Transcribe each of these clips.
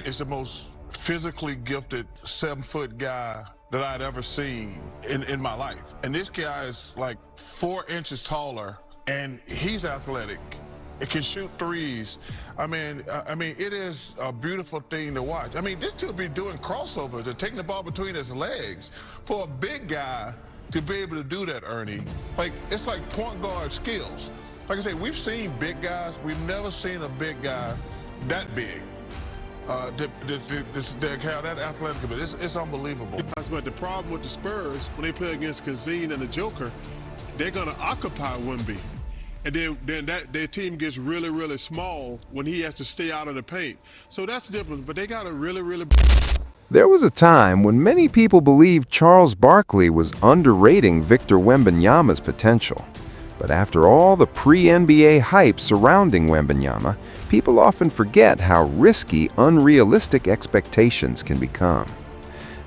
is the most physically gifted 7-foot guy that I'd ever seen in my life. And this guy is like 4 inches taller, and he's athletic. It can shoot threes. I mean, it is a beautiful thing to watch. I mean, this dude be doing crossovers and taking the ball between his legs. For a big guy to be able to do that, Ernie, like, it's like point guard skills. Like I say, we've seen big guys. We've never seen a big guy that big. How that athletic, it's unbelievable. But the problem with the Spurs, when they play against Kazine and the Joker, they're going to occupy Wemby. And then their team gets really, really small when he has to stay out of the paint. So that's the difference. But they got a really... There was a time when many people believed Charles Barkley was underrating Victor Wembanyama's potential. But after all the pre-NBA hype surrounding Wembanyama, people often forget how risky unrealistic expectations can become.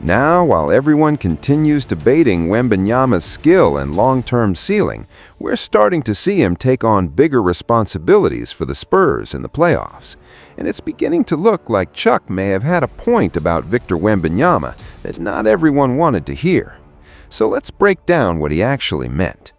Now, while everyone continues debating Wembanyama's skill and long-term ceiling, we're starting to see him take on bigger responsibilities for the Spurs in the playoffs. And it's beginning to look like Chuck may have had a point about Victor Wembanyama that not everyone wanted to hear. So let's break down what he actually meant.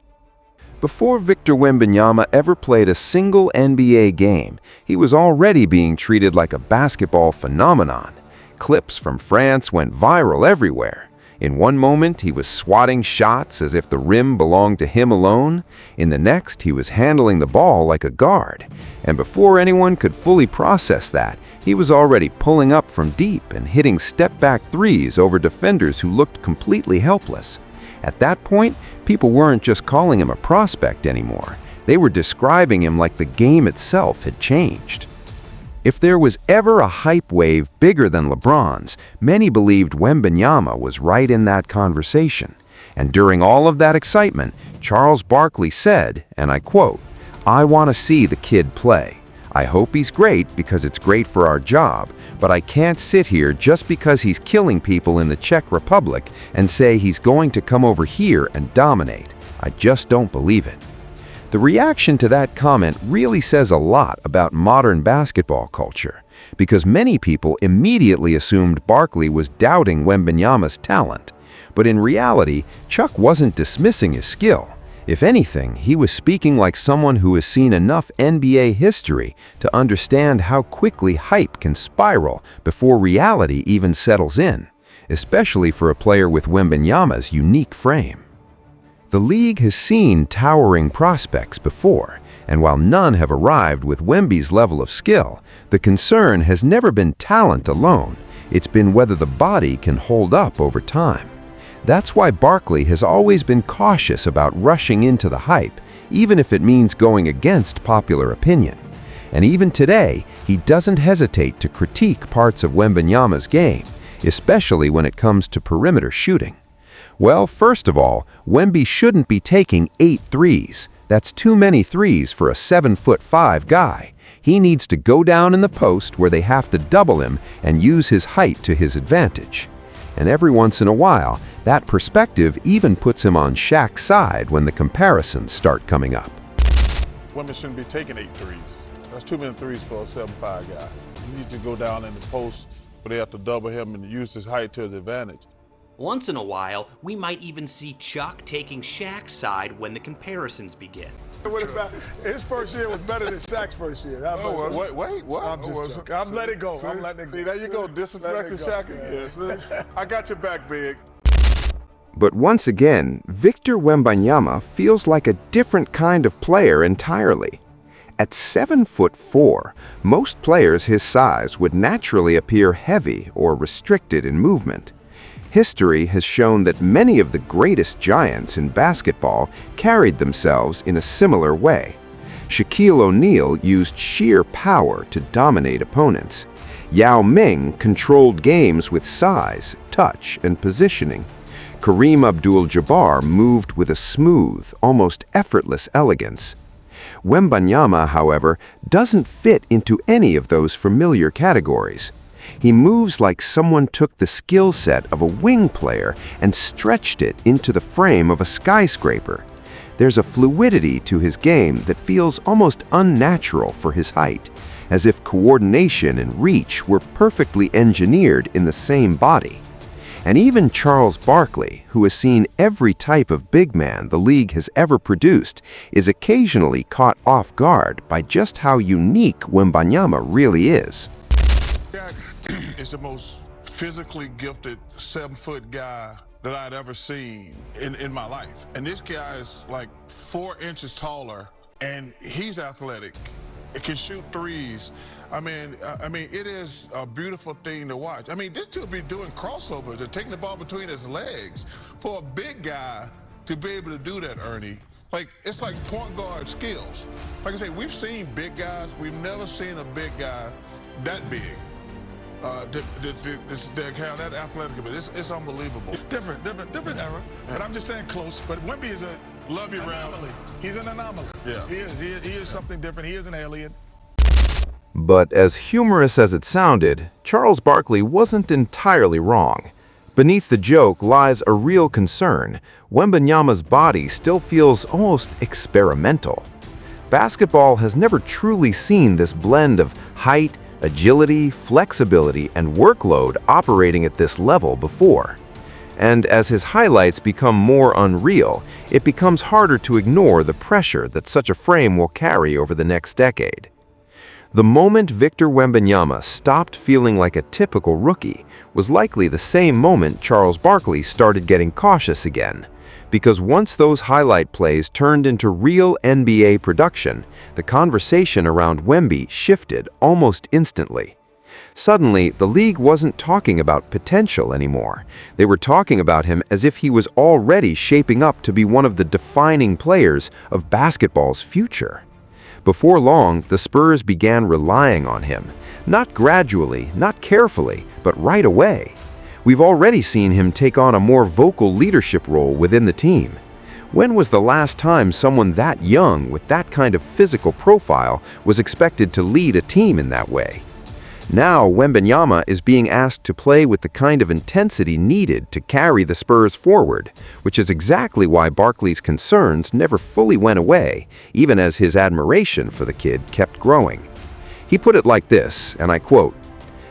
Before Victor Wembanyama ever played a single NBA game, he was already being treated like a basketball phenomenon. Clips from France went viral everywhere. In one moment, he was swatting shots as if the rim belonged to him alone. In the next, he was handling the ball like a guard. And before anyone could fully process that, he was already pulling up from deep and hitting step-back threes over defenders who looked completely helpless. At that point, people weren't just calling him a prospect anymore. They were describing him like the game itself had changed. If there was ever a hype wave bigger than LeBron's, many believed Wembanyama was right in that conversation. And during all of that excitement, Charles Barkley said, and I quote, "I want to see the kid play. I hope he's great because it's great for our job, but I can't sit here just because he's killing people in the Czech Republic and say he's going to come over here and dominate. I just don't believe it." The reaction to that comment really says a lot about modern basketball culture, because many people immediately assumed Barkley was doubting Wembanyama's talent. But in reality, Chuck wasn't dismissing his skill. If anything, he was speaking like someone who has seen enough NBA history to understand how quickly hype can spiral before reality even settles in, especially for a player with Wembanyama's unique frame. The league has seen towering prospects before, and while none have arrived with Wemby's level of skill, the concern has never been talent alone. It's been whether the body can hold up over time. That's why Barkley has always been cautious about rushing into the hype, even if it means going against popular opinion. And even today, he doesn't hesitate to critique parts of Wembanyama's game, especially when it comes to perimeter shooting. Well, first of all, Wemby shouldn't be taking 8 threes. That's too many threes for a 7'5" guy. He needs to go down in the post where they have to double him and use his height to his advantage. And every once in a while, that perspective even puts him on Shaq's side when the comparisons start coming up. Women shouldn't be taking 8 threes. That's too many threes for a 7'5" guy. You need to go down in the post where they have to double him and use his height to his advantage. Once in a while, we might even see Chuck taking Shaq's side when the comparisons begin. What about his first year was better than Shaq's first year? Wait, what? I'm letting it go. I'm letting it go. See, there you go, disrespecting Shaq again. I got your back, Big. But once again, Victor Wembanyama feels like a different kind of player entirely. At 7'4", most players his size would naturally appear heavy or restricted in movement. History has shown that many of the greatest giants in basketball carried themselves in a similar way. Shaquille O'Neal used sheer power to dominate opponents. Yao Ming controlled games with size, touch, and positioning. Kareem Abdul-Jabbar moved with a smooth, almost effortless elegance. Wembanyama, however, doesn't fit into any of those familiar categories. He moves like someone took the skill set of a wing player and stretched it into the frame of a skyscraper. There's a fluidity to his game that feels almost unnatural for his height. as if coordination and reach were perfectly engineered in the same body. And even Charles Barkley, who has seen every type of big man the league has ever produced, is occasionally caught off guard by just how unique Wembanyama really is. That is the most physically gifted 7-foot guy that I'd ever seen in my life. And this guy is like 4 inches taller, and he's athletic. It can shoot threes. I mean, it is a beautiful thing to watch. I mean, this dude be doing crossovers and taking the ball between his legs. For a big guy to be able to do that, Ernie, like, it's like point guard skills. Like I say, we've seen big guys. We've never seen a big guy that big. To have that athletic ability, it's unbelievable. Different era. But I'm just saying close. But Wemby is a Love you, Ralph. anomaly. He's an anomaly. Yeah. He is something different. He is an alien. But as humorous as it sounded, Charles Barkley wasn't entirely wrong. Beneath the joke lies a real concern. Wembanyama's body still feels almost experimental. Basketball has never truly seen this blend of height, agility, flexibility, and workload operating at this level before. And as his highlights become more unreal, it becomes harder to ignore the pressure that such a frame will carry over the next decade. The moment Victor Wembanyama stopped feeling like a typical rookie was likely the same moment Charles Barkley started getting cautious again. Because once those highlight plays turned into real NBA production, the conversation around Wemby shifted almost instantly. Suddenly, the league wasn't talking about potential anymore. They were talking about him as if he was already shaping up to be one of the defining players of basketball's future. Before long, the Spurs began relying on him. Not gradually, not carefully, but right away. We've already seen him take on a more vocal leadership role within the team. When was the last time someone that young with that kind of physical profile was expected to lead a team in that way? Now Wembanyama is being asked to play with the kind of intensity needed to carry the Spurs forward, which is exactly why Barkley's concerns never fully went away, even as his admiration for the kid kept growing. He put it like this, and I quote,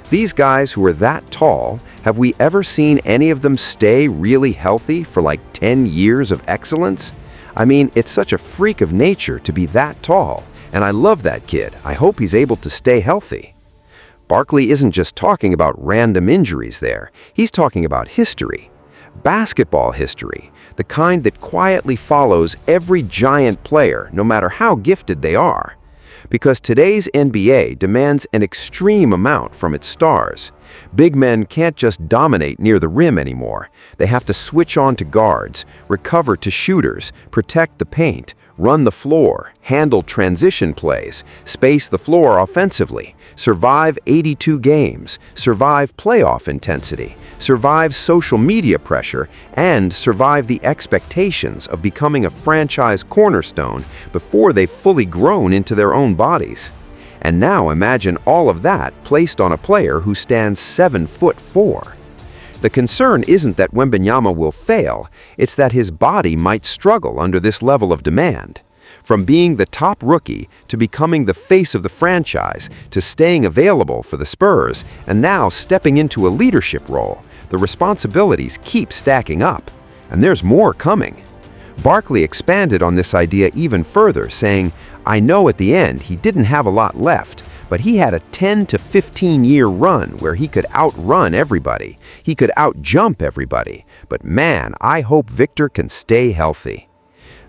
"These guys who are that tall, have we ever seen any of them stay really healthy for like 10 years of excellence? I mean, it's such a freak of nature to be that tall, and I love that kid. I hope he's able to stay healthy." Barkley isn't just talking about random injuries there. He's talking about history. Basketball history, the kind that quietly follows every giant player, no matter how gifted they are. Because today's NBA demands an extreme amount from its stars. Big men can't just dominate near the rim anymore. They have to switch on to guards, recover to shooters, protect the paint, run the floor, handle transition plays, space the floor offensively, survive 82 games, survive playoff intensity, survive social media pressure, and survive the expectations of becoming a franchise cornerstone before they've fully grown into their own bodies. And now imagine all of that placed on a player who stands 7'4". The concern isn't that Wembanyama will fail, it's that his body might struggle under this level of demand. From being the top rookie to becoming the face of the franchise to staying available for the Spurs and now stepping into a leadership role, the responsibilities keep stacking up, and there's more coming. Barkley expanded on this idea even further, saying, "I know at the end he didn't have a lot left, but he had a 10 to 15-year run where he could outrun everybody. He could outjump everybody. But man, I hope Victor can stay healthy."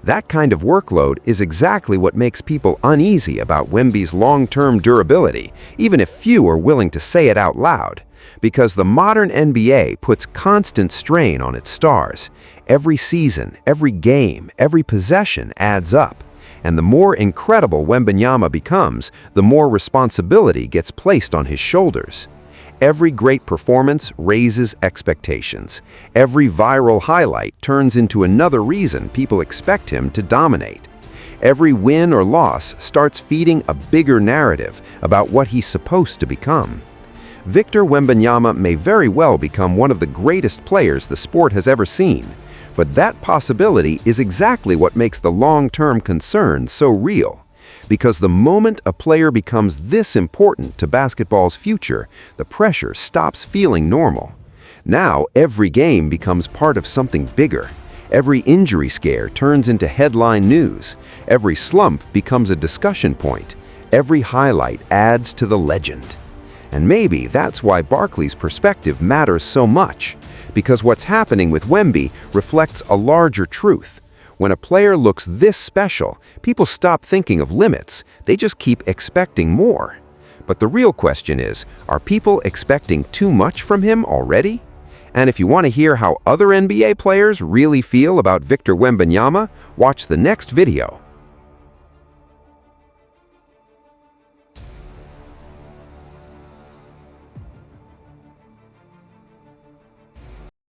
That kind of workload is exactly what makes people uneasy about Wemby's long-term durability, even if few are willing to say it out loud. Because the modern NBA puts constant strain on its stars. Every season, every game, every possession adds up. And the more incredible Wembanyama becomes, the more responsibility gets placed on his shoulders. Every great performance raises expectations. Every viral highlight turns into another reason people expect him to dominate. Every win or loss starts feeding a bigger narrative about what he's supposed to become. Victor Wembanyama may very well become one of the greatest players the sport has ever seen, but that possibility is exactly what makes the long-term concern so real. Because the moment a player becomes this important to basketball's future, the pressure stops feeling normal. Now, every game becomes part of something bigger. Every injury scare turns into headline news. Every slump becomes a discussion point. Every highlight adds to the legend. And maybe that's why Barkley's perspective matters so much, because what's happening with Wemby reflects a larger truth. When a player looks this special, people stop thinking of limits. They just keep expecting more. But the real question is, are people expecting too much from him already? And if you want to hear how other NBA players really feel about Victor Wembanyama, watch the next video.